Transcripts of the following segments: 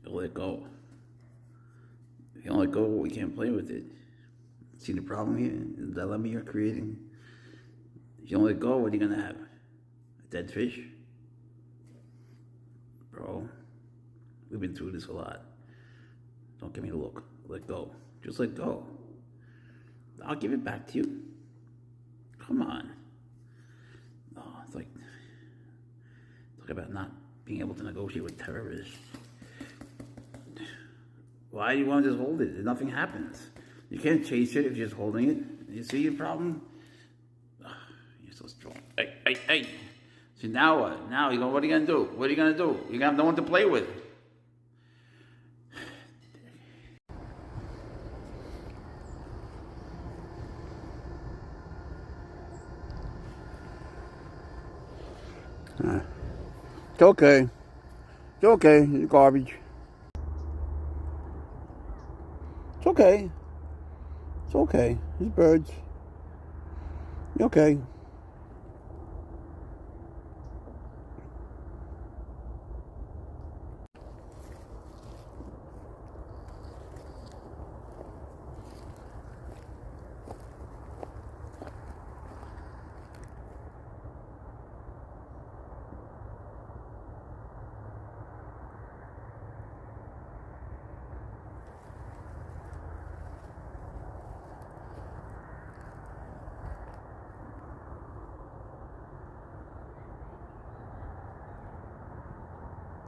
You let go. If you don't let go, we can't play with it. See the problem here? The dilemma you're creating? If you don't let go, what are you gonna have? A dead fish? Bro, we've been through this a lot. Don't give me the look. Let go. Just let go. I'll give it back to you. Come on. Oh, it's like, talk about not being able to negotiate with terrorists. Why do you want to just hold it? Nothing happens. You can't chase it if you're just holding it. You see your problem? Oh, you're so strong. Hey. So now what? Now you go, what are you going to do? What are you going to do? You're going to have no one to play with. It's okay. It's okay. It's garbage. It's okay. It's okay. It's birds. You're okay.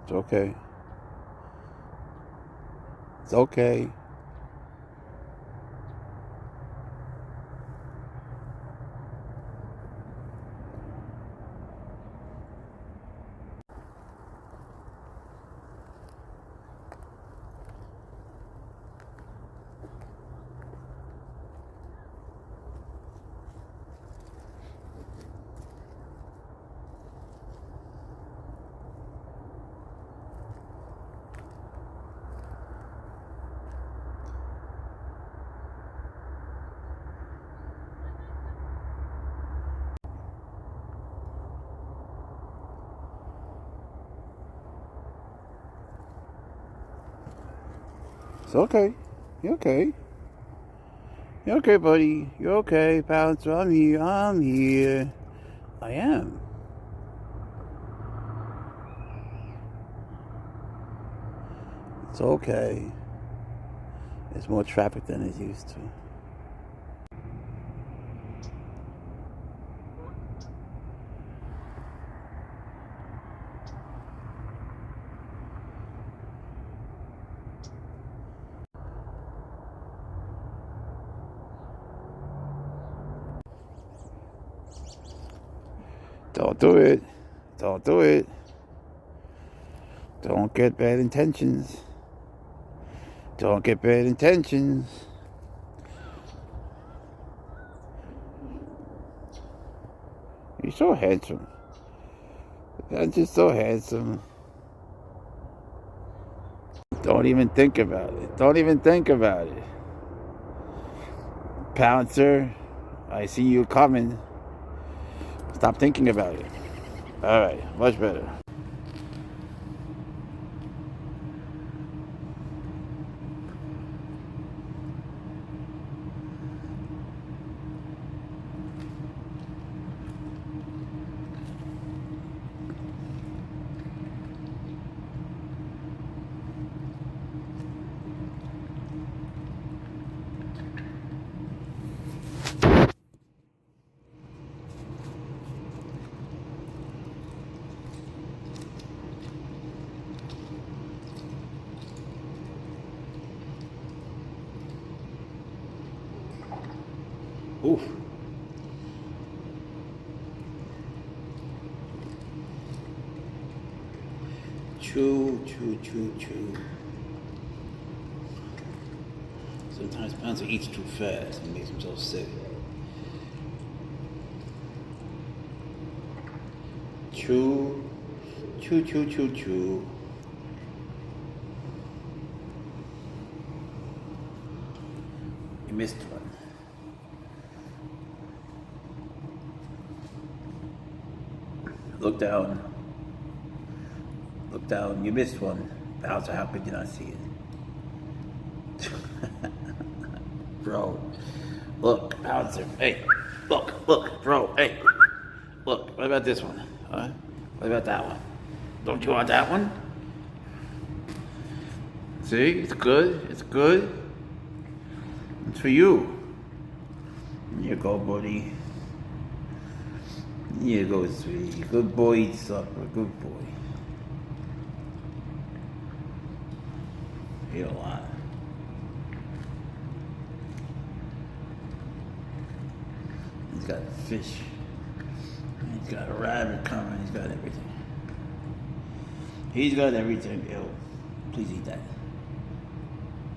It's okay. It's okay. It's okay. You're okay. You're okay, buddy. You're okay, Pouncer. I'm here. I'm here. I am. It's okay. There's more traffic than it used to. Don't do it. Don't do it. Don't get bad intentions. Don't get bad intentions. You're so handsome. You're just so handsome. Don't even think about it. Don't even think about it. Pouncer, I see you coming. Stop thinking about it. Alright, much better. Oof. Chew. Sometimes Pouncer eats too fast and makes himself sick. Chew. You missed one. Look down. Look down. You missed one. Pouncer, how could you not see it? Bro, look, Pouncer, hey, look, bro, hey, look, what about this one? Huh? What about that one? Don't you want that one? See, it's good, it's good. It's for you. Here you go, buddy. Here you go, sweetie. Good boy, eat supper, good boy. Eat a lot. He's got a fish. He's got a rabbit coming. He's got everything. He's got everything. Ew. Please eat that.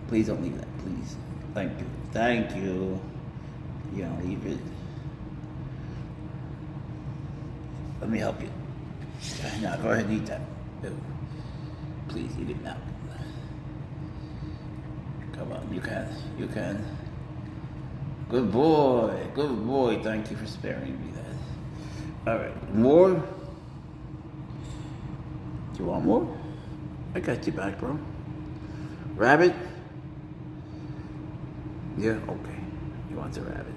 Please don't leave that, please. Thank you. Thank you. You don't leave it. Let me help you. Now go ahead and eat that. Ew. Please eat it now. Come on, you can. You can. Good boy. Good boy. Thank you for sparing me that. Alright. More? Do you want more? I got you back, bro. Rabbit? Yeah, okay. He wants a rabbit.